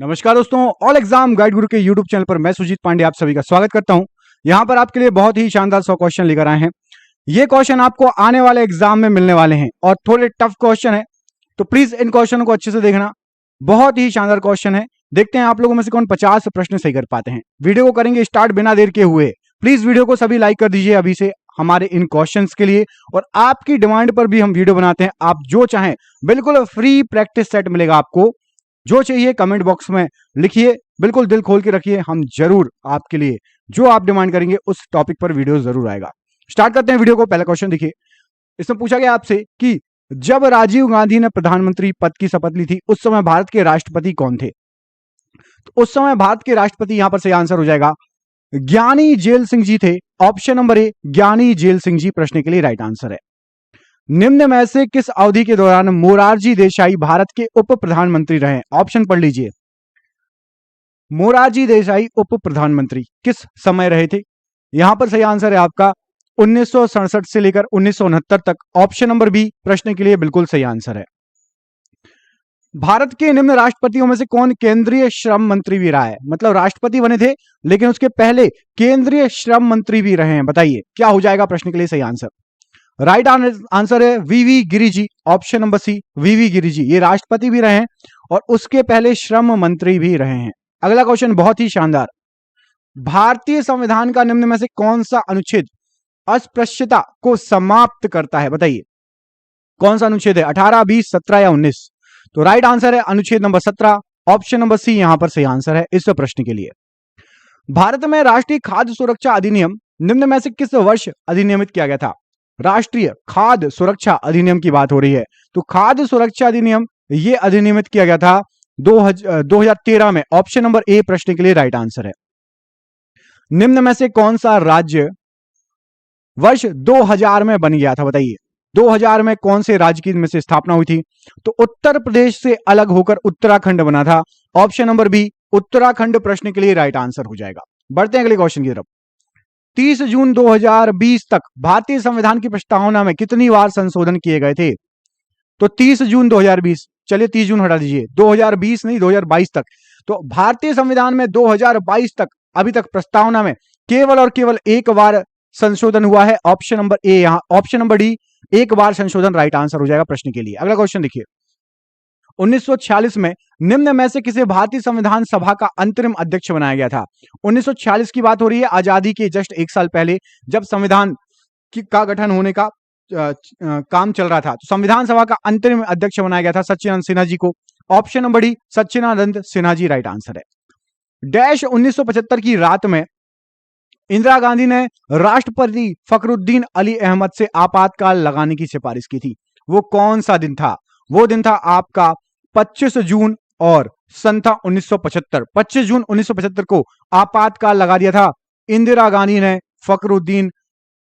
नमस्कार दोस्तों, all exam guide गुरु के यूट्यूब चैनल पर मैं सुजीत पांडे आप सभी का स्वागत करता हूं। यहां पर आपके लिए बहुत ही शानदार 100 क्वेश्चन लेकर आए हैं। ये क्वेश्चन आपको आने वाले एग्जाम में मिलने वाले हैं और थोड़े टफ क्वेश्चन है, तो प्लीज इन क्वेश्चनों को अच्छे से देखना। बहुत ही शानदार क्वेश्चन है। देखते हैं आप लोगों में से कौन 50 प्रश्न सही कर पाते हैं। वीडियो को करेंगे स्टार्ट बिना देर के हुए। प्लीज वीडियो को सभी लाइक कर दीजिए अभी से हमारे इन क्वेश्चंस के लिए, और आपकी डिमांड पर भी हम वीडियो बनाते हैं। आप जो चाहें बिल्कुल फ्री प्रैक्टिस सेट मिलेगा आपको। जो चाहिए कमेंट बॉक्स में लिखिए, बिल्कुल दिल खोल के रखिए। हम जरूर आपके लिए जो आप डिमांड करेंगे उस टॉपिक पर वीडियो जरूर आएगा। स्टार्ट करते हैं वीडियो को। पहला क्वेश्चन देखिए, इसमें पूछा गया आपसे कि जब राजीव गांधी ने प्रधानमंत्री पद की शपथ ली थी उस समय भारत के राष्ट्रपति कौन थे? तो उस समय भारत के राष्ट्रपति यहां पर सही आंसर हो जाएगा ज्ञानी जेल सिंह जी थे। ऑप्शन नंबर ए ज्ञानी जेल सिंह जी प्रश्न के लिए राइट आंसर है। निम्न में से किस अवधि के दौरान मोरारजी देसाई भारत के उप प्रधानमंत्री रहे? ऑप्शन पढ़ लीजिए। मोरारजी देसाई उप प्रधानमंत्री किस समय रहे थे? यहां पर सही आंसर है आपका 1967 से लेकर 1969 तक। ऑप्शन नंबर बी प्रश्न के लिए बिल्कुल सही आंसर है। भारत के निम्न राष्ट्रपतियों में से कौन केंद्रीय श्रम मंत्री भी रहा है? मतलब राष्ट्रपति बने थे लेकिन उसके पहले केंद्रीय श्रम मंत्री भी रहे हैं। बताइए क्या हो जाएगा प्रश्न के लिए सही आंसर? राइट आंसर है वीवी गिरी जी। ऑप्शन नंबर सी वीवी गिरी जी। ये राष्ट्रपति भी रहे हैं और उसके पहले श्रम मंत्री भी रहे हैं। अगला क्वेश्चन बहुत ही शानदार। भारतीय संविधान का निम्न में से कौन सा अनुच्छेद अस्पृश्यता को समाप्त करता है? बताइए कौन सा अनुच्छेद है? 18, 20, 17 या 19? तो राइट आंसर है अनुच्छेद नंबर 17। ऑप्शन नंबर सी यहां पर सही आंसर है इस प्रश्न के लिए। भारत में राष्ट्रीय खाद्य सुरक्षा अधिनियम निम्न में से किस वर्ष अधिनियमित किया गया था? राष्ट्रीय खाद्य सुरक्षा अधिनियम की बात हो रही है। तो खाद्य सुरक्षा अधिनियम ये अधिनियमित किया गया था 2013 में। ऑप्शन नंबर ए प्रश्न के लिए राइट आंसर है। निम्न में से कौन सा राज्य वर्ष 2000 में बन गया था? बताइए 2000 में कौन से राज्य की में से स्थापना हुई थी? तो उत्तर प्रदेश से अलग होकर उत्तराखंड बना था। ऑप्शन नंबर बी उत्तराखंड प्रश्न के लिए राइट आंसर हो जाएगा। बढ़ते हैं अगले क्वेश्चन की तरफ। 30 जून 2020 तक भारतीय संविधान की प्रस्तावना में कितनी बार संशोधन किए गए थे? तो 30 जून 2020, चलिए 30 जून हटा दीजिए, 2020 नहीं 2022 तक। तो भारतीय संविधान में 2022 तक अभी तक प्रस्तावना में केवल और केवल एक बार संशोधन हुआ है। ऑप्शन नंबर ए यहां, ऑप्शन नंबर डी एक बार संशोधन राइट आंसर हो जाएगा प्रश्न के लिए। अगला क्वेश्चन देखिए, 1946 में निम्न में से किसे भारतीय संविधान सभा का अंतरिम अध्यक्ष बनाया गया था? 1946 की बात हो रही है, आजादी के जस्ट एक साल पहले जब संविधान का गठन होने का काम चल रहा था। तो संविधान सभा का अंतरिम अध्यक्ष बनाया गया था सच्चिदानंद सिन्हा जी को। ऑप्शन नंबर डी सच्चिदानंद सिन्हा जी राइट आंसर है। डैश 1975 की रात में इंदिरा गांधी ने राष्ट्रपति फखरुद्दीन अली अहमद से आपातकाल लगाने की सिफारिश की थी। वो कौन सा दिन था? वो दिन था आपका 25 जून और सन था 1975। 25 जून 1975 को आपातकाल लगा दिया था इंदिरा गांधी ने फखरुद्दीन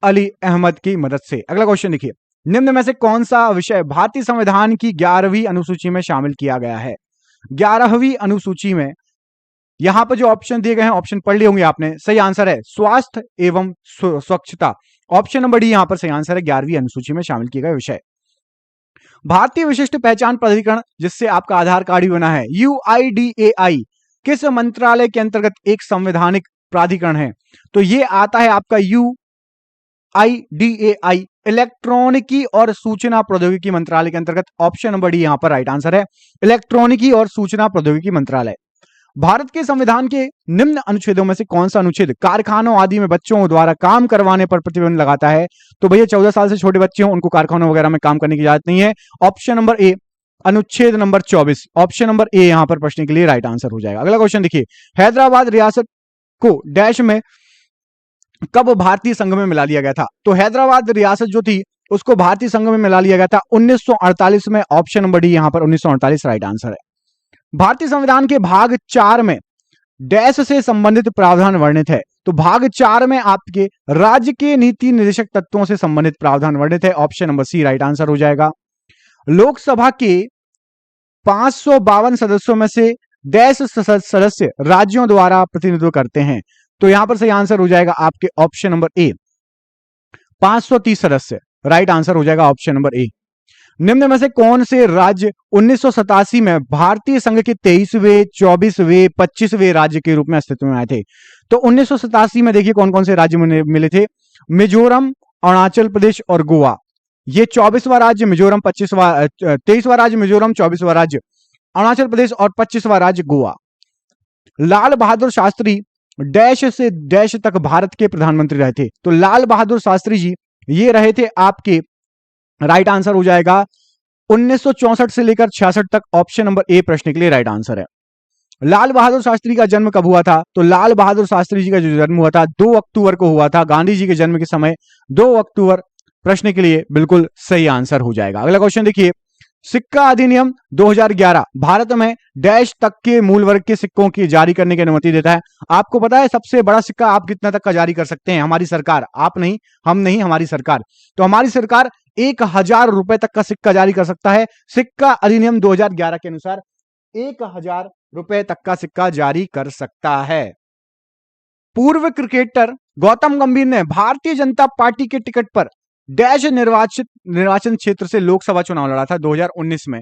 अली अहमद की मदद से। अगला क्वेश्चन देखिए, निम्न में से कौन सा विषय भारतीय संविधान की 11वीं अनुसूची में शामिल किया गया है? 11वीं अनुसूची में यहां पर जो ऑप्शन दिए गए हैं, ऑप्शन पढ़ लिए होंगे आपने। सही आंसर है स्वास्थ्य एवं स्वच्छता। ऑप्शन नंबर डी यहां पर सही आंसर है 11वीं अनुसूची में शामिल किए गए विषय। भारतीय विशिष्ट पहचान प्राधिकरण जिससे आपका आधार कार्ड भी बना है, UIDAI, किस मंत्रालय के अंतर्गत एक संवैधानिक प्राधिकरण है? तो ये आता है आपका UIDAI इलेक्ट्रॉनिकी और सूचना प्रौद्योगिकी मंत्रालय के अंतर्गत। ऑप्शन नंबर डी यहां पर राइट आंसर है इलेक्ट्रॉनिकी और सूचना प्रौद्योगिकी मंत्रालय। भारत के संविधान के निम्न अनुच्छेदों में से कौन सा अनुच्छेद कारखानों आदि में बच्चों द्वारा काम करवाने पर प्रतिबंध लगाता है? तो भैया 14 साल से छोटे बच्चे हों उनको कारखानों वगैरह में काम करने की इजाजत नहीं है। ऑप्शन नंबर ए अनुच्छेद नंबर 24। ऑप्शन नंबर ए यहां पर प्रश्न के लिए राइट आंसर हो जाएगा। अगला क्वेश्चन देखिए, हैदराबाद रियासत को डैश में कब भारतीय संघ में मिला लिया गया था? तो हैदराबाद रियासत जो थी उसको भारतीय संघ में मिला लिया गया था 1948 में। ऑप्शन नंबर डी यहां पर 1948 राइट आंसर है। भारतीय संविधान के भाग 4 में डैश से संबंधित प्रावधान वर्णित है। तो भाग 4 में आपके राज्य के नीति निर्देशक तत्वों से संबंधित प्रावधान वर्णित है। Option number C right answer हो जाएगा। लोकसभा के 552 सदस्यों में से डैश सदस्य राज्यों द्वारा प्रतिनिधित्व करते हैं। तो यहां पर सही आंसर हो जाएगा आपके ऑप्शन नंबर ए 530 सदस्य राइट आंसर हो जाएगा ऑप्शन नंबर ए। निम्न में से कौन से राज्य 1987 में भारतीय संघ के 23वें, 24वें, 25वें राज्य के रूप में अस्तित्व में आए थे? तो 1987 में देखिए कौन कौन से राज्य मिले थे। मिजोरम, अरुणाचल प्रदेश और गोवा। ये 24वां राज्य मिजोरम, 23वां राज्य मिजोरम, 24वां राज्य अरुणाचल प्रदेश और 25वां राज्य गोवा। लाल बहादुर शास्त्री डैश से डैश तक भारत के प्रधानमंत्री रहे थे? तो लाल बहादुर शास्त्री जी ये रहे थे आपके, राइट आंसर हो जाएगा 1964 से लेकर 66 तक। ऑप्शन नंबर ए प्रश्न के लिए राइट आंसर है। लाल बहादुर शास्त्री का जन्म कब हुआ था? तो लाल बहादुर शास्त्री जी का जो जन्म हुआ था 2 अक्टूबर को हुआ था। गांधी जी के जन्म के समय 2 अक्टूबर प्रश्न के लिए बिल्कुल सही आंसर हो जाएगा। अगला क्वेश्चन देखिए, सिक्का अधिनियम 2011 भारत में डैश तक के मूल वर्ग के सिक्कों की जारी करने की अनुमति देता है? आपको पता है सबसे बड़ा सिक्का आप कितना तक का जारी कर सकते हैं? हमारी सरकार, आप नहीं, हम नहीं, हमारी सरकार। तो हमारी सरकार 1000 रुपए तक का सिक्का जारी कर सकता है। सिक्का अधिनियम 2011 के अनुसार 1000 रुपए तक का सिक्का जारी कर सकता है। पूर्व क्रिकेटर गौतम गंभीर ने भारतीय जनता पार्टी के टिकट पर डैश निर्वाचन क्षेत्र से लोकसभा चुनाव लड़ा था 2019 में।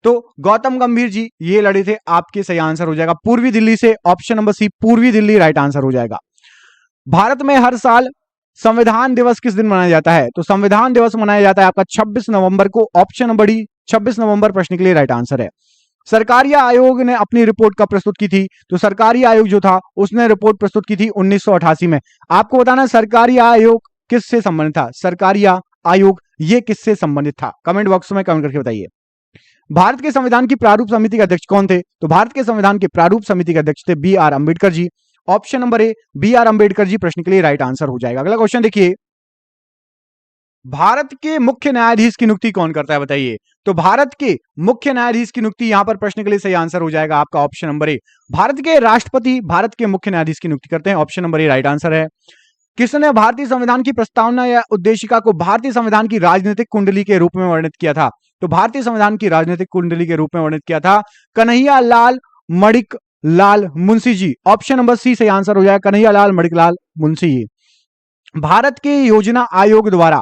तो गौतम गंभीर जी ये लड़े थे, आपके सही आंसर हो जाएगा पूर्वी दिल्ली से। ऑप्शन नंबर सी पूर्वी दिल्ली राइट आंसर हो जाएगा। भारत में हर साल संविधान दिवस किस दिन मनाया जाता है? तो संविधान दिवस मनाया जाता है आपका 26 नवंबर को। ऑप्शन नंबर डी 26 नवंबर प्रश्न के लिए राइट आंसर है। सरकारी आयोग ने अपनी रिपोर्ट कब प्रस्तुत की थी? तो सरकारी आयोग जो था उसने रिपोर्ट प्रस्तुत की थी 1988 में। आपको बताना सरकारी आयोग किससे संबंधित था? सरकारी आयोग ये किससे संबंधित था? कमेंट बॉक्स में कमेंट करके बताइए। भारत के संविधान की प्रारूप समिति के अध्यक्ष कौन थे? तो भारत के संविधान के प्रारूप समिति के अध्यक्ष थे B R. Ambedkar ji. Option number A B R. Ambedkar ji प्रश्न के लिए राइट आंसर हो जाएगा। अगला क्वेश्चन देखिए, भारत के मुख्य न्यायाधीश की नियुक्ति कौन करता है बताइए? तो भारत के मुख्य न्यायाधीश की नियुक्ति यहां पर प्रश्न के लिए सही आंसर हो जाएगा आपका ऑप्शन नंबर ए। भारत के राष्ट्रपति भारत के मुख्य न्यायाधीश की नियुक्ति करते हैं। ऑप्शन नंबर ए राइट आंसर है। किसने भारतीय संविधान की प्रस्तावना या उद्देशिका को भारतीय संविधान की राजनीतिक कुंडली के रूप में वर्णित किया था? तो भारतीय संविधान की राजनीतिक कुंडली के रूप में वर्णित किया था कन्हैया लाल मणिक लाल मुंशी जी। ऑप्शन नंबर सी सही आंसर हो जाएगा, कन्हैया लाल मणिक लाल मुंशी जी। भारत के योजना आयोग द्वारा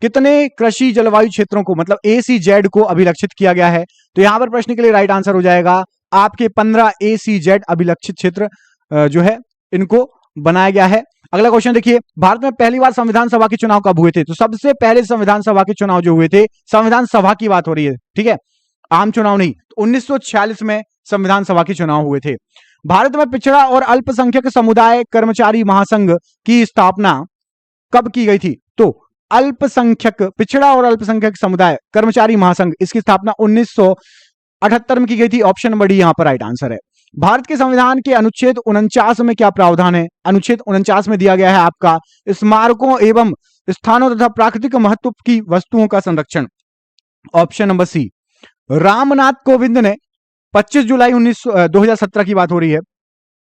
कितने कृषि जलवायु क्षेत्रों को मतलब ACZ को अभिलक्षित किया गया है? तो यहां पर प्रश्न के लिए राइट आंसर हो जाएगा आपके 15 ACZ अभिलक्षित क्षेत्र जो है इनको बनाया गया है। अगला क्वेश्चन देखिए, भारत में पहली बार संविधान सभा के चुनाव कब हुए थे? तो सबसे पहले संविधान सभा के चुनाव जो हुए थे, संविधान सभा की बात हो रही है, ठीक है, आम चुनाव नहीं। तो 1946 में संविधान सभा के चुनाव हुए थे। भारत में पिछड़ा और अल्पसंख्यक समुदाय कर्मचारी महासंघ की स्थापना कब की गई थी? तो अल्पसंख्यक पिछड़ा और अल्पसंख्यक समुदाय कर्मचारी महासंघ इसकी स्थापना 1978 में की गई थी। ऑप्शन नंबर डी यहां पर राइट आंसर है। भारत के संविधान के अनुच्छेद 49 में क्या प्रावधान है? अनुच्छेद 49 में दिया गया है आपका स्मारकों एवं स्थानों तथा प्राकृतिक महत्व की वस्तुओं का संरक्षण। Option number C. Ramnath Kovind ने 25 जुलाई 2017 की बात हो रही है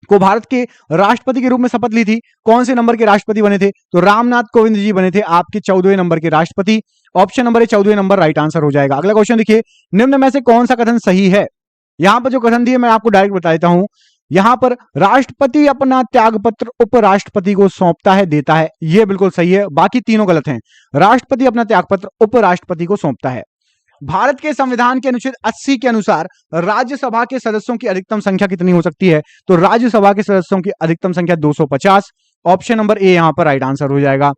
को भारत के राष्ट्रपति के रूप में शपथ ली थी। कौन से नंबर के राष्ट्रपति बने थे? तो रामनाथ कोविंद जी बने थे आपके 14वें नंबर के राष्ट्रपति। ऑप्शन नंबर 14वें नंबर राइट आंसर हो जाएगा। अगला क्वेश्चन देखिए, निम्न में से कौन सा कथन सही है? यहां पर जो कथन दिए मैं आपको डायरेक्ट बता देता हूं। यहां पर राष्ट्रपति अपना त्यागपत्र उपराष्ट्रपति को सौंपता है, देता है, यह बिल्कुल सही है। बाकी तीनों गलत हैं। राष्ट्रपति अपना त्यागपत्र उपराष्ट्रपति को सौंपता है। भारत के संविधान के अनुच्छेद 80 के अनुसार राज्यसभा के सदस्यों की अधिकतम संख्या कितनी हो सकती है? तो राज्यसभा के सदस्यों की अधिकतम संख्या 250। ऑप्शन नंबर ए यहां पर राइट आंसर हो जाएगा।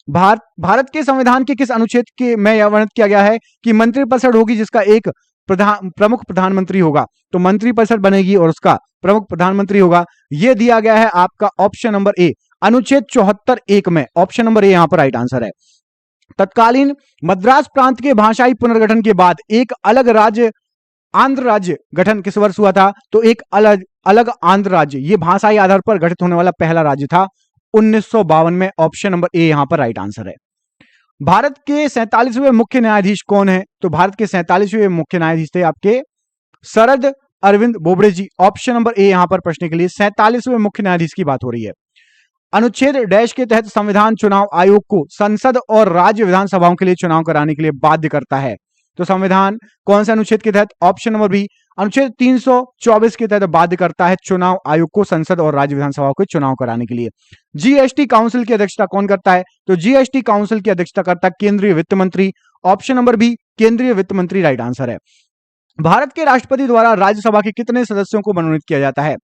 भारत के संविधान के किस अनुच्छेद के में यह वर्णित किया गया है कि मंत्रिपरिषद होगी जिसका एक प्रमुख प्रधानमंत्री होगा? तो मंत्रिपरिषद बनेगी और उसका प्रमुख प्रधानमंत्री होगा। यह दिया गया है आपका ऑप्शन नंबर ए अनुच्छेद 74(1) में। ऑप्शन नंबर ए यहां पर राइट आंसर है। तत्कालीन मद्रास प्रांत के भाषाई पुनर्गठन के बाद एक अलग राज्य आंध्र राज्य गठन किस वर्ष हुआ था? तो एक अलग आंध्र राज्य ये भाषाई आधार पर गठित होने वाला पहला राज्य था 1952 में। ऑप्शन नंबर ए यहां पर राइट आंसर है। भारत के 47वें मुख्य न्यायाधीश कौन है? तो भारत के 47वें मुख्य न्यायाधीश थे आपके शरद अरविंद बोबड़े जी। ऑप्शन नंबर ए यहां पर प्रश्न के लिए 47वें मुख्य न्यायाधीश की बात हो रही है। अनुच्छेद डैश के तहत संविधान चुनाव आयोग को संसद और राज्य विधानसभाओं के लिए चुनाव कराने के लिए बाध्य करता है। तो संविधान कौन से अनुच्छेद के तहत? ऑप्शन नंबर बी अनुच्छेद 324 के तहत बाध्य करता है चुनाव आयोग को संसद और राज्य विधानसभाओं के चुनाव कराने के लिए। जीएसटी काउंसिल की अध्यक्षता कौन करता है? तो जीएसटी काउंसिल की अध्यक्षता करता है केंद्रीय वित्त मंत्री। ऑप्शन नंबर बी केंद्रीय वित्त मंत्री राइट आंसर है। भारत के राष्ट्रपति द्वारा राज्यसभा के कितने सदस्यों को मनोनीत किया जाता है?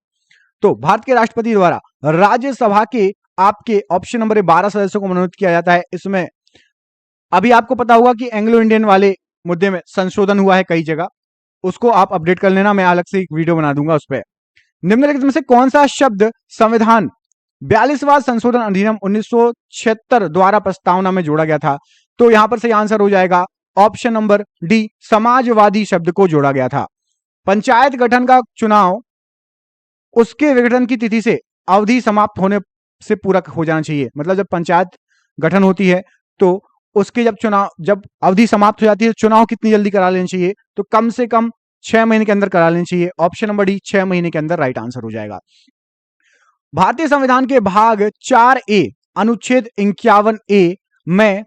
तो भारत के राष्ट्रपति द्वारा राज्यसभा के आपके ऑप्शन नंबर 12 सदस्यों को मनोनीत किया जाता है। इसमें अभी आपको पता होगा कि एंग्लो इंडियन वाले मुद्दे में संशोधन हुआ है कई जगह, उसको आप अपडेट कर लेना, मैं अलग से एक वीडियो बना दूंगा उस पर। निम्नलिखित में से कौन सा शब्द संविधान 42वां संशोधन अधिनियम 1976 द्वारा प्रस्तावना में जोड़ा गया था? तो यहां पर सही आंसर हो जाएगा ऑप्शन नंबर डी, समाजवादी शब्द को जोड़ा गया था। पंचायत गठन का चुनाव उसके विघटन की तिथि से अवधि समाप्त होने से पूरा हो जाना चाहिए। मतलब जब पंचायत गठन होती है तो उसके जब अवधि समाप्त हो जाती है, चुनाव कितनी जल्दी करा लेना चाहिए? तो कम से कम 6 महीने के अंदर करा लेना चाहिए। ऑप्शन नंबर डी 6 महीने के अंदर राइट आंसर हो जाएगा। भारतीय संविधान के भाग 4A अनुच्छेद 51A में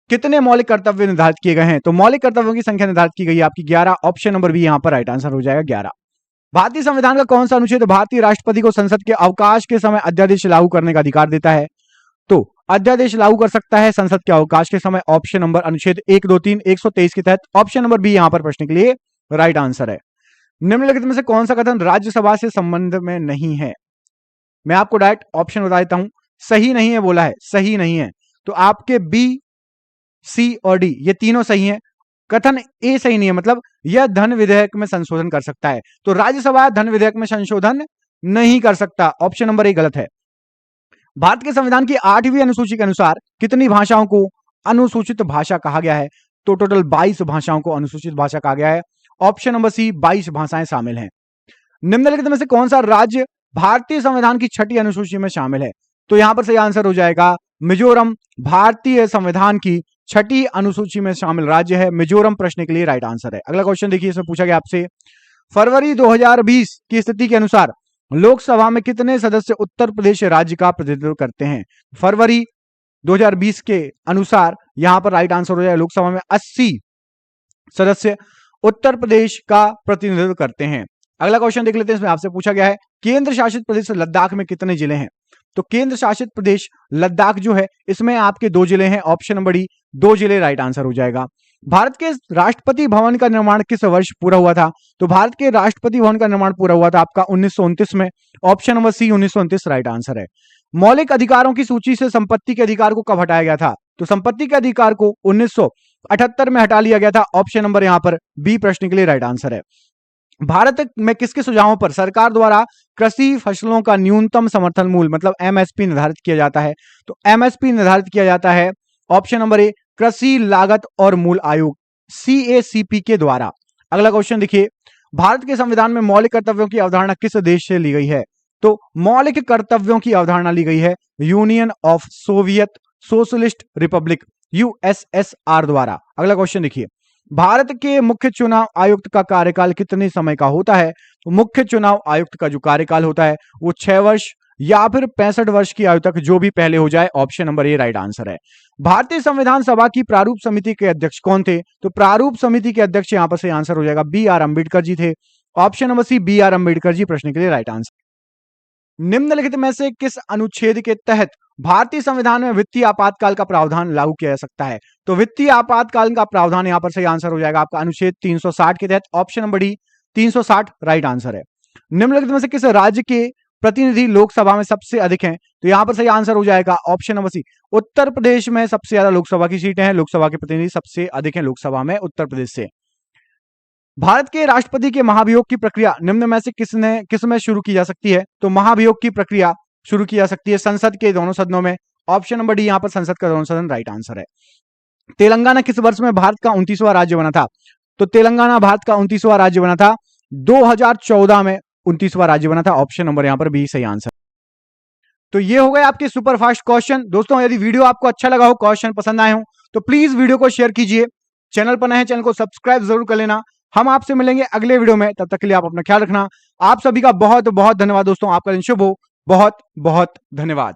कितने मौलिक कर्तव्य निर्धारित किए गए हैं? तो मौलिक कर्तव्यों की संख्या निर्धारित की गई है आपकी 11। ऑप्शन नंबर बी यहां पर राइट आंसर हो जाएगा 11। भारतीय संविधान का कौन सा अनुच्छेद भारतीय राष्ट्रपति को संसद के अवकाश के समय अध्यादेश लागू करने का अधिकार देता है? तो अध्यादेश लागू कर सकता है संसद के अवकाश के समय। ऑप्शन नंबर अनुच्छेद 1, 2, 3, 123 के तहत। ऑप्शन नंबर बी यहां पर प्रश्न के लिए राइट आंसर है। निम्नलिखित में से कौन सा कथन राज्यसभा से संबंध में नहीं है? मैं आपको डायरेक्ट ऑप्शन बता देता हूं। सही नहीं है बोला है, सही नहीं है। तो आपके बी, सी और डी ये तीनों सही हैं। कथन ए सही नहीं है, मतलब यह धन विधेयक में संशोधन कर सकता है। तो राज्यसभा धन विधेयक में संशोधन नहीं कर सकता। ऑप्शन नंबर ए गलत है। भारत के संविधान की 8वीं अनुसूची के अनुसार कितनी भाषाओं को अनुसूचित भाषा कहा गया है? तो टोटल 22 भाषाओं को अनुसूचित भाषा कहा गया है। ऑप्शन नंबर सी 22 भाषाएं शामिल हैं। निम्नलिखित में से कौन सा राज्य भारतीय संविधान की 6ठी अनुसूची में शामिल है? तो यहां पर सही आंसर हो जाएगा मिजोरम। भारतीय संविधान की 6ठी अनुसूची में शामिल राज्य है मिजोरम। प्रश्न के लिए राइट आंसर है। अगला क्वेश्चन देखिए, इसमें पूछा गया आपसे फरवरी 2020 की स्थिति के अनुसार लोकसभा में कितने सदस्य उत्तर प्रदेश राज्य का प्रतिनिधित्व करते हैं? फरवरी 2020 के अनुसार यहां पर राइट आंसर हो जाएगा लोकसभा में 80 सदस्य उत्तर प्रदेश का प्रतिनिधित्व करते हैं। अगला क्वेश्चन देख लेते हैं, इसमें आपसे पूछा गया है केंद्र शासित प्रदेश लद्दाख में कितने जिले हैं? तो केंद्र शासित प्रदेश लद्दाख जो है इसमें आपके 2 जिले हैं। ऑप्शन नंबर डी 2 जिले राइट आंसर हो जाएगा। भारत के राष्ट्रपति भवन का निर्माण किस वर्ष पूरा हुआ था? तो भारत के राष्ट्रपति भवन का निर्माण पूरा हुआ था आपका 1929 में। Option number C 1929 right answer है। मौलिक अधिकारों की सूची से संपत्ति के अधिकार को कब हटाया गया था? तो संपत्ति के अधिकार को 1978 में हटा लिया गया था। ऑप्शन नंबर यहां पर बी प्रश्न के लिए राइट आंसर है। भारत में किसके सुझावों पर सरकार द्वारा कृषि फसलों का न्यूनतम समर्थन मूल्य मतलब एमएसपी निर्धारित किया जाता है? तो एमएसपी निर्धारित किया जाता है ऑप्शन नंबर ए कृषि लागत और मूल्य आयोग सीएसीपी के द्वारा। अगला क्वेश्चन देखिए, भारत के संविधान में मौलिक कर्तव्यों की अवधारणा किस देश से ली गई है? तो मौलिक कर्तव्यों की अवधारणा ली गई है union of Soviet socialist Republic USSR द्वारा। अगला क्वेश्चन देखिए, भारत के मुख्य चुनाव आयुक्त का कार्यकाल कितने समय का होता है? तो मुख्य चुनाव आयुक्त का जो कार्यकाल होता है वो 6 वर्ष या फिर 65 वर्ष की आयु तक, जो भी पहले हो जाए। ऑप्शन नंबर ए राइट आंसर है। भारतीय संविधान सभा की प्रारूप समिति के अध्यक्ष कौन थे? तो प्रारूप समिति के अध्यक्ष यहां पर से आंसर हो जाएगा बी आर अंबेडकर जी थे। Option number C B R Ambedkar ji प्रश्न के लिए राइट आंसर। निम्नलिखित में से किस अनुच्छेद के तहत भारतीय संविधान में वित्तीय आपातकाल का प्रावधान लागू किया जा सकता है? तो वित्तीय आपातकाल का प्रावधान यहां पर सही आंसर हो जाएगा आपका अनुच्छेद 360 के तहत। Option number D 360 right answer है। निम्नलिखित में से किस राज्य के प्रतिनिधि लोकसभा में सबसे अधिक हैं? तो यहां पर सही आंसर हो जाएगा ऑप्शन नंबर सी उत्तर प्रदेश में सबसे ज्यादा लोकसभा की सीटें हैं। लोकसभा के प्रतिनिधि सबसे अधिक हैं लोकसभा में उत्तर प्रदेश से। भारत के राष्ट्रपति के महाभियोग की प्रक्रिया निम्न में से किसमें शुरू की जा सकती है? तो महाभियोग की प्रक्रिया शुरू की जा सकती है संसद के दोनों सदनों में। ऑप्शन नंबर डी यहां पर संसद का दोनों सदन राइट आंसर है। तेलंगाना किस वर्ष में भारत का 29वां राज्य बना था? तो तेलंगाना भारत का 29वां राज्य बना था 2014 में 29वां राज्य बना था। ऑप्शन नंबर यहां पर बी सही आंसर। तो ये हो गए आपके सुपर फास्ट क्वेश्चन। दोस्तों यदि वीडियो आपको अच्छा लगा हो, क्वेश्चन पसंद आए हो, तो प्लीज वीडियो को शेयर कीजिए। चैनल पर नए हैं, चैनल को सब्सक्राइब जरूर कर लेना। हम आपसे मिलेंगे अगले वीडियो में, तब तक के लिए आप अपना ख्याल रखना। आप सभी का बहुत बहुत धन्यवाद दोस्तों। आपका दिन शुभ हो। बहुत बहुत धन्यवाद।